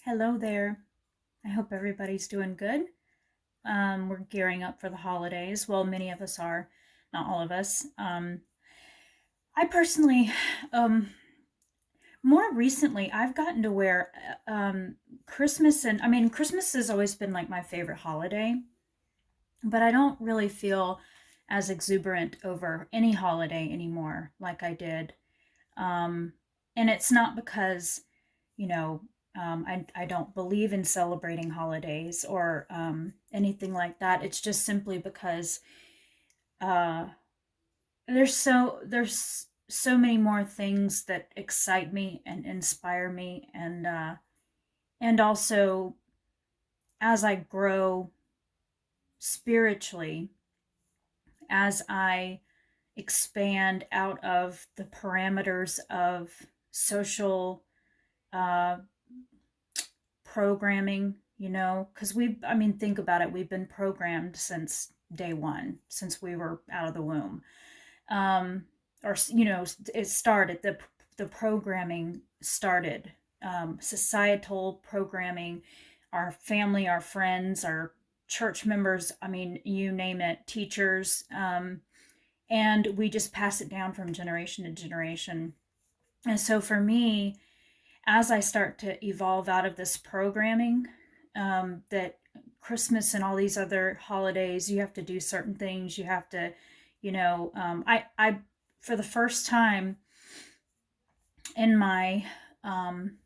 Hello there. I hope everybody's doing good. We're gearing up for the holidays. Well, many of us are, not all of us. I personally, um, more recently, I've gotten to where Christmas and I mean, Christmas has always been like my favorite holiday, but I don't really feel as exuberant over any holiday anymore like I did. Um, and it's not because you know, I don't believe in celebrating holidays or anything like that. It's just simply because uh, there's so many more things that excite me and inspire me, and also as I grow spiritually, as I expand out of the parameters of social uh, programming, because I mean, think about it. We've been programmed since day one, since we were out of the womb. Um, or, it started, the programming started, societal programming, our family, our friends, our church members, I mean, you name it, teachers. And we just pass it down from generation to generation. And so for me, as I start to evolve out of this programming, that Christmas and all these other holidays, you have to do certain things. You have to, for the first time in my, um,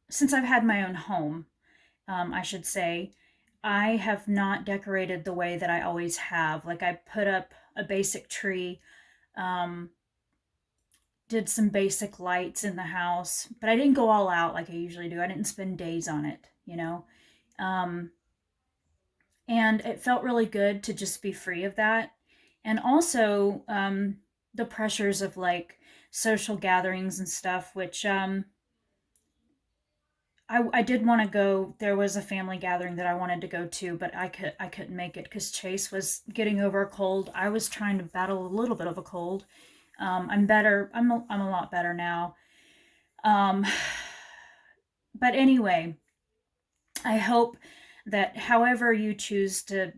since I've had my own home, I should say, I have not decorated the way that I always have. Like I put up a basic tree, um, did some basic lights in the house, but I didn't go all out like I usually do. I didn't spend days on it. Um, and it felt really good to just be free of that. And also the pressures of like social gatherings and stuff, which I did want to go. There was a family gathering that I wanted to go to, but I couldn't make it because Chase was getting over a cold. I was trying to battle a little bit of a cold. I'm better. I'm a lot better now. Um, but anyway, I hope that however you choose to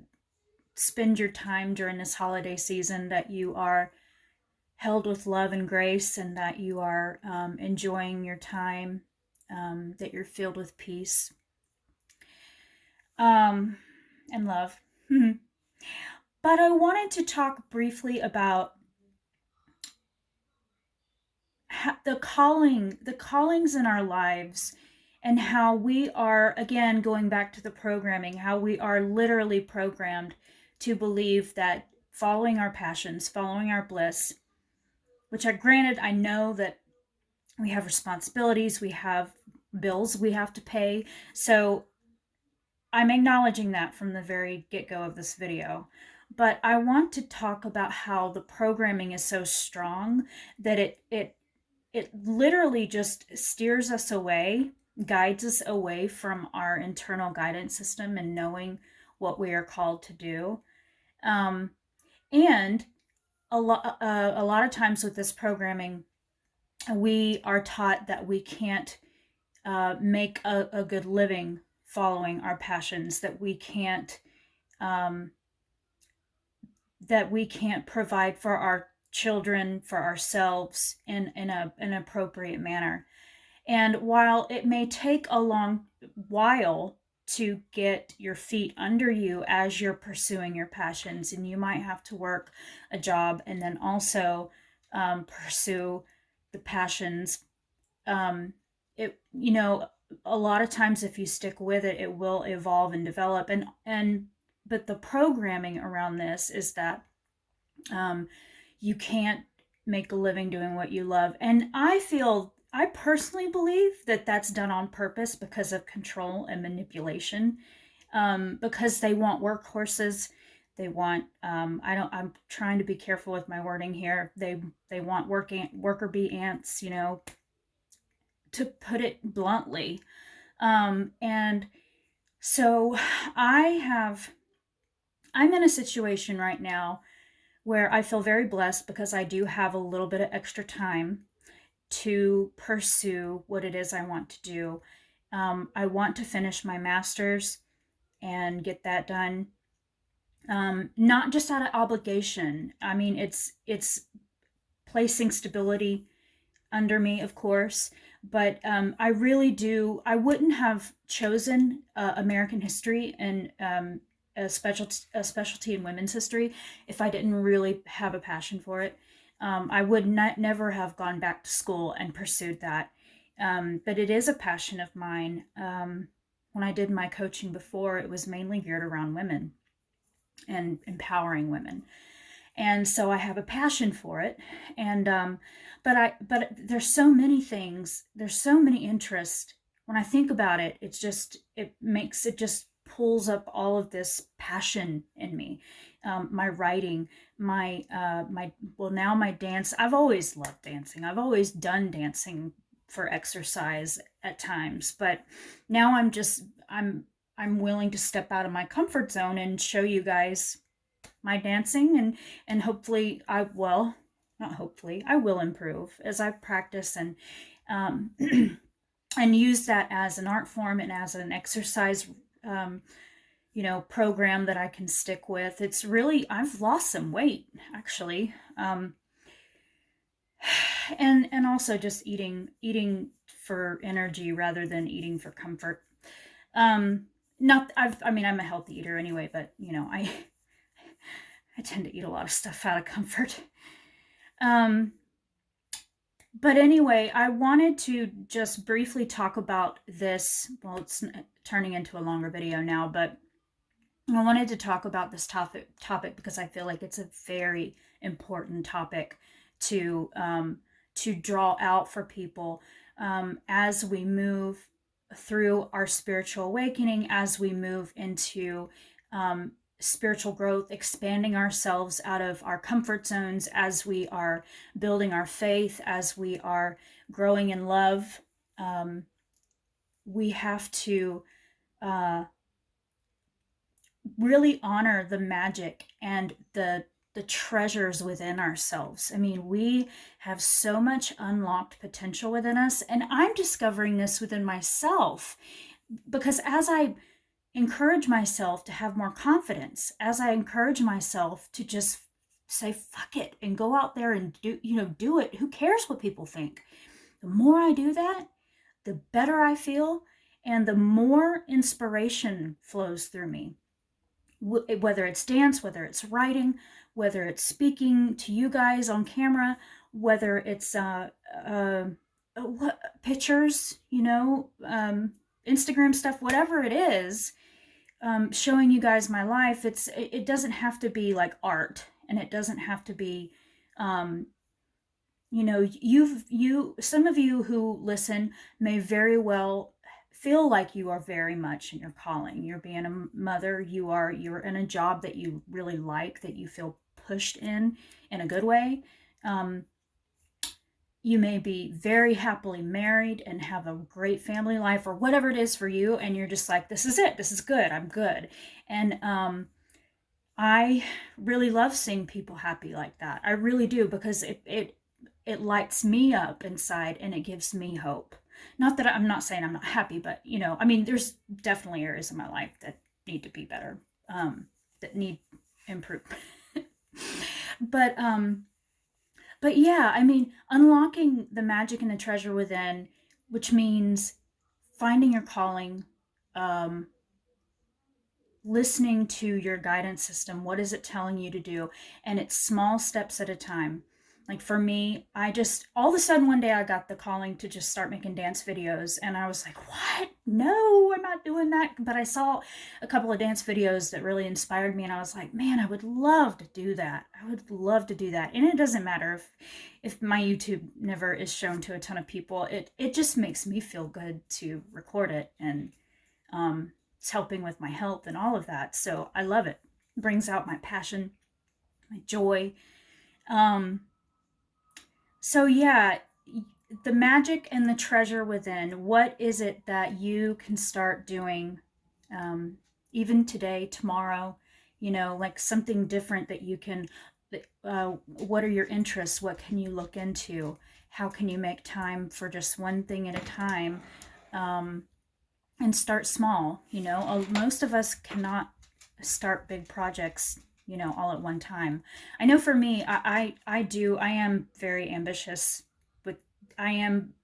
spend your time during this holiday season, that you are held with love and grace, and that you are enjoying your time, that you're filled with peace um, and love. But I wanted to talk briefly about the callings in our lives, and how we are, again, going back to the programming, how we are literally programmed to believe that following our passions, following our bliss, which I granted, I know that we have responsibilities, we have bills we have to pay. So I'm acknowledging that from the very get-go of this video. But I want to talk about how the programming is so strong that it literally just steers us away, guides us away from our internal guidance system and knowing what we are called to do. Um, and a lot of times with this programming, we are taught that we can't make a good living following our passions, um, that we can't provide for our children, for ourselves in an appropriate manner. And while it may take a long while to get your feet under you as you're pursuing your passions, and you might have to work a job and then also pursue the passions, um, a lot of times if you stick with it, it will evolve and develop. And but the programming around this is that um, you can't make a living doing what you love. And I personally believe that that's done on purpose because of control and manipulation, because they want workhorses. They want, I'm trying to be careful with my wording here. They want worker bee ants, to put it bluntly. And so I have, I'm in a situation right now where I feel very blessed because I do have a little bit of extra time to pursue what it is I want to do. I want to finish my master's and get that done. Not just out of obligation. I mean, it's placing stability under me, of course, but I really do. I wouldn't have chosen American history and a specialty in women's history if I didn't really have a passion for it. I would not never have gone back to school and pursued that. But it is a passion of mine. When I did my coaching before, it was mainly geared around women and empowering women, and so I have a passion for it. And but there's so many things, there's so many interests. When I think about it, it just pulls up all of this passion in me. My writing, my well, now my dance. I've always loved dancing. I've always done dancing for exercise at times, but now I'm willing to step out of my comfort zone and show you guys my dancing, and hopefully I well not hopefully I will improve as I practice, um, and use that as an art form and as an exercise, um, program that I can stick with. It's really, I've lost some weight actually, and also just eating for energy rather than eating for comfort. Not I mean, I'm a healthy eater anyway, but I tend to eat a lot of stuff out of comfort. Um, but anyway, I wanted to just briefly talk about this. Well, it's turning into a longer video now, but I wanted to talk about this topic because I feel like it's a very important topic to draw out for people, as we move through our spiritual awakening, as we move into spiritual growth, expanding ourselves out of our comfort zones, as we are building our faith, as we are growing in love. We have to uh, really honor the magic and the treasures within ourselves. I mean, we have so much unlocked potential within us, and I'm discovering this within myself because as I encourage myself to have more confidence, as I encourage myself to just say fuck it and go out there and do it. Who cares what people think? The more I do that, the better I feel, and the more inspiration flows through me. Whether it's dance, whether it's writing, whether it's speaking to you guys on camera, whether it's pictures, Instagram stuff, whatever it is, showing you guys my life. It doesn't have to be like art, and it doesn't have to be, some of you who listen may very well feel like you are very much in your calling. You're being a mother, you're in a job that you really like, that you feel pushed in a good way. You may be very happily married and have a great family life, or whatever it is for you, and you're just like, this is it, this is good, I'm good. And I really love seeing people happy like that. I really do, because it lights me up inside, and it gives me hope. Not that I'm not saying I'm not happy, but I mean, there's definitely areas in my life that need to be better, that need improvement. but but yeah, I mean, unlocking the magic and the treasure within, which means finding your calling, um, listening to your guidance system. What is it telling you to do? And it's small steps at a time. Like for me, I just, all of a sudden one day I got the calling to just start making dance videos. And I was like, what? No, I'm not doing that. But I saw a couple of dance videos that really inspired me. And I was like, man, I would love to do that. I would love to do that. And it doesn't matter if my YouTube never is shown to a ton of people. It just makes me feel good to record it. And it's helping with my health and all of that. So I love it. It brings out my passion, my joy. So yeah, the magic and the treasure within. What is it that you can start doing, even today, tomorrow? Like something different that you can. What are your interests? What can you look into? How can you make time for just one thing at a time? and start small. Most of us cannot start big projects, all at one time. I know for me, I am very ambitious with, I am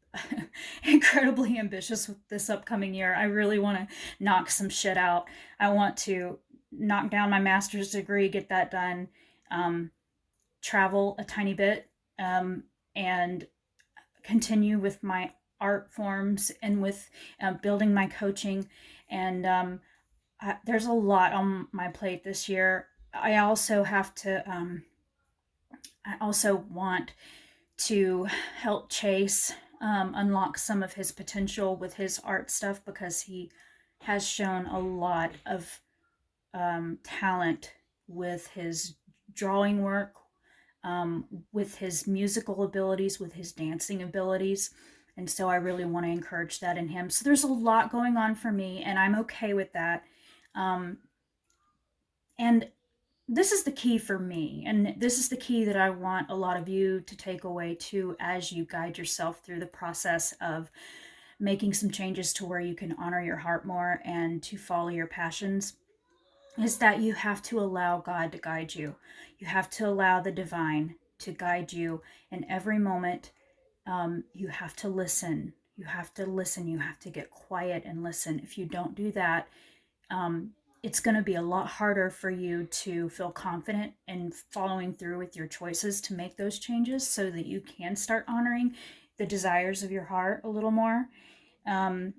incredibly ambitious with this upcoming year. I really want to knock some shit out. I want to knock down my master's degree, get that done, travel a tiny bit, and continue with my art forms and with building my coaching. And there's a lot on my plate this year. I also want to help Chase unlock some of his potential with his art stuff, because he has shown a lot of talent with his drawing work, with his musical abilities, with his dancing abilities. And so I really want to encourage that in him. So there's a lot going on for me, and I'm okay with that. Um, and this is the key for me. And this is the key that I want a lot of you to take away too, as you guide yourself through the process of making some changes to where you can honor your heart more and to follow your passions, is that you have to allow God to guide you. You have to allow the divine to guide you in every moment. You have to listen. You have to listen. You have to get quiet and listen. If you don't do that, it's going to be a lot harder for you to feel confident in following through with your choices to make those changes, so that you can start honoring the desires of your heart a little more, and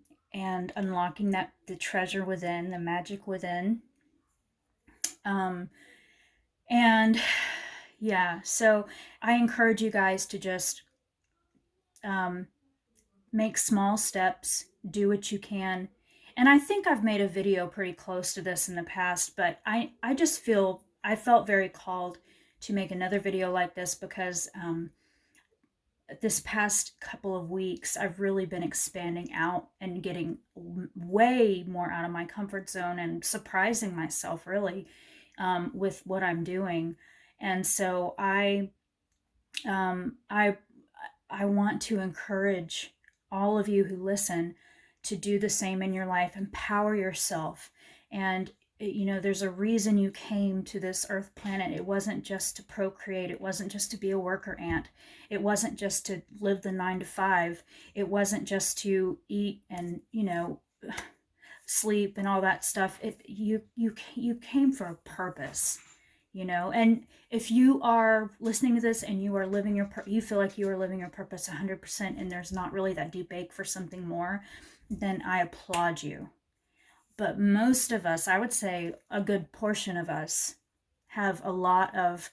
unlocking the treasure within, the magic within. Um, and yeah, so I encourage you guys to just um, make small steps, do what you can. And I think I've made a video pretty close to this in the past, but I just I felt very called to make another video like this, because this past couple of weeks, I've really been expanding out and getting way more out of my comfort zone and surprising myself really, with what I'm doing. And so um, I, I want to encourage all of you who listen to do the same in your life. Empower yourself. And there's a reason you came to this earth planet. It wasn't just to procreate. It wasn't just to be a worker ant. It wasn't just to live the 9 to 5. It wasn't just to eat and sleep and all that stuff. You came for a purpose. And if you are listening to this and you are living you feel like you are living your purpose 100%, and there's not really that deep ache for something more, then I applaud you. But most of us, I would say a good portion of us, have a lot of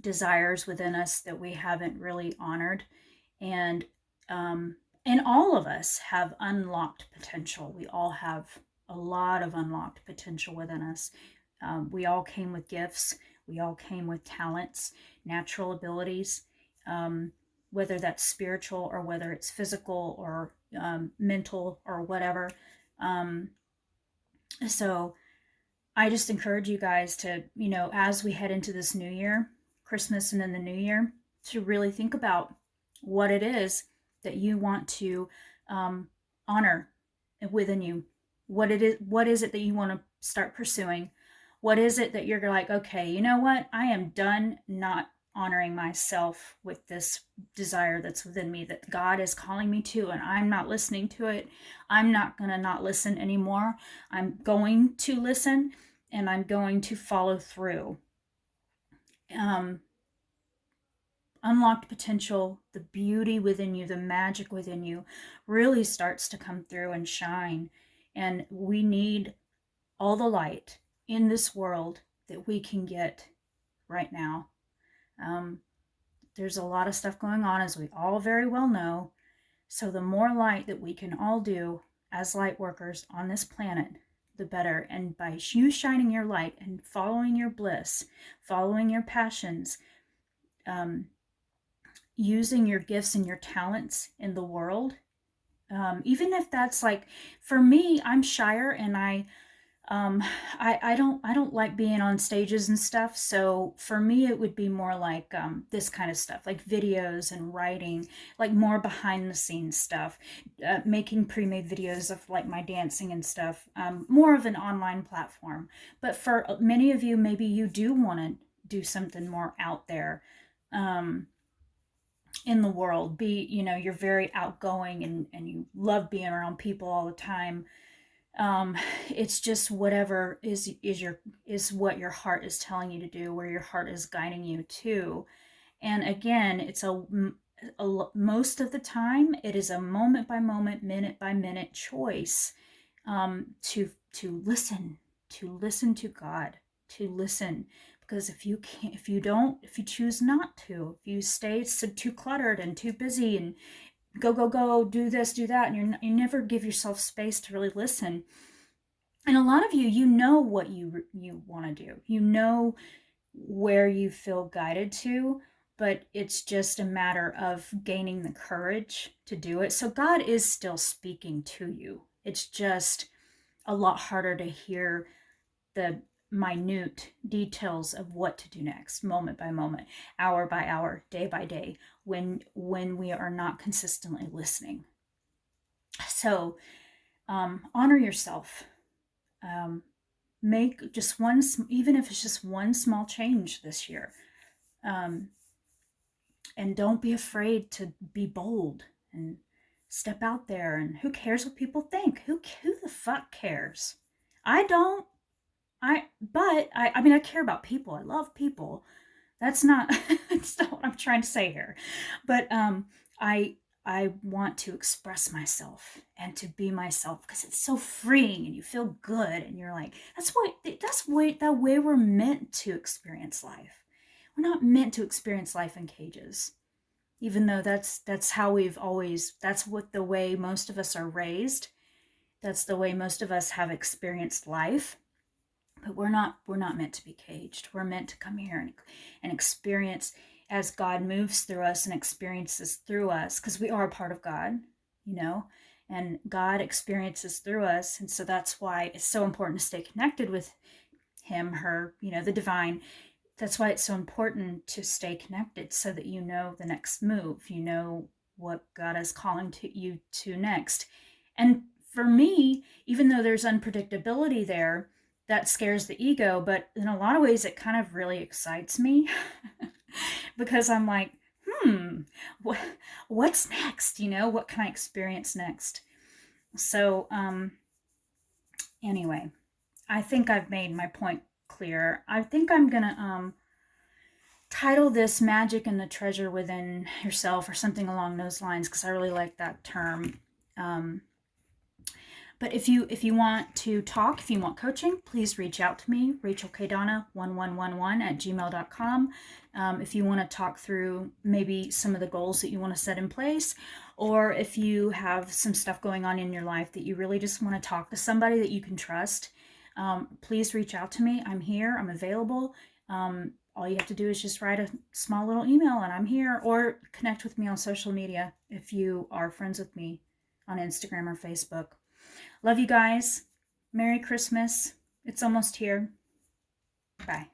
desires within us that we haven't really honored. And all of us have unlocked potential. We all have a lot of unlocked potential within us. We all came with gifts. We all came with talents, natural abilities, whether that's spiritual or whether it's physical or mental or whatever. So I just encourage you guys to, as we head into this new year, Christmas and then the new year, to really think about what it is that you want to honor within you. What is it that you want to start pursuing? What is it that you're like, okay, you know what? I am done not honoring myself with this desire that's within me that God is calling me to, and I'm not listening to it. I'm not going to not listen anymore. I'm going to listen, and I'm going to follow through. Unlocked potential, the beauty within you, the magic within you really starts to come through and shine. And we need all the light in this world that we can get right now. There's a lot of stuff going on, as we all very well know. So the more light that we can all do as light workers on this planet, the better. And by you shining your light and following your bliss, following your passions, using your gifts and your talents in the world, even if that's like, for me, I'm shyer, and Um, I don't like being on stages and stuff. So for me, it would be more like this kind of stuff, like videos and writing, like more behind the scenes stuff, making pre-made videos of like my dancing and stuff, more of an online platform. But for many of you, maybe you do want to do something more out there. Um, in the world, you're very outgoing and you love being around people all the time. It's just whatever is what your heart is telling you to do, where your heart is guiding you to. And again, most of the time it is a moment by moment, minute by minute choice, to listen, to God, to listen. Because if you can't, if you choose not to, if you stay so too cluttered and too busy and go, do this, do that, and you never give yourself space to really listen. And a lot of you, you know what you want to do. You know where you feel guided to, but it's just a matter of gaining the courage to do it. So God is still speaking to you. It's just a lot harder to hear the minute details of what to do next, moment by moment, hour by hour, day by day, when we are not consistently listening. So honor yourself. Um, make just one, even if it's just one small change this year. Um, and don't be afraid to be bold and step out there. And who cares what people think? Who the fuck cares? I don't. I mean, I care about people. I love people. That's not that's not what I'm trying to say here. But I I want to express myself and to be myself because it's so freeing and you feel good and you're like, the way we're meant to experience life. We're not meant to experience life in cages. Even though that's how we've always that's what the way most of us are raised. That's the way most of us have experienced life. But we're not meant to be caged. We're meant to come here and experience as God moves through us and experiences through us, because we are a part of God, you know, and God experiences through us. And so that's why it's so important to stay connected with him, her, the divine. That's why it's so important to stay connected so that you know the next move, you know what God is calling to you to next. And for me, even though there's unpredictability there, that scares the ego, but in a lot of ways it kind of really excites me because I'm like, what, what's next? What can I experience next? So, anyway, I think I've made my point clear. I think I'm gonna title this "Magic and the Treasure Within Yourself" or something along those lines because I really like that term. But if you want to talk, if you want coaching, please reach out to me, rachelkdonna1111@gmail.com. If you want to talk through maybe some of the goals that you want to set in place, or if you have some stuff going on in your life that you really just want to talk to somebody that you can trust, please reach out to me. I'm here. I'm available. All you have to do is just write a small little email and I'm here, or connect with me on social media if you are friends with me on Instagram or Facebook. Love you guys. Merry Christmas. It's almost here. Bye.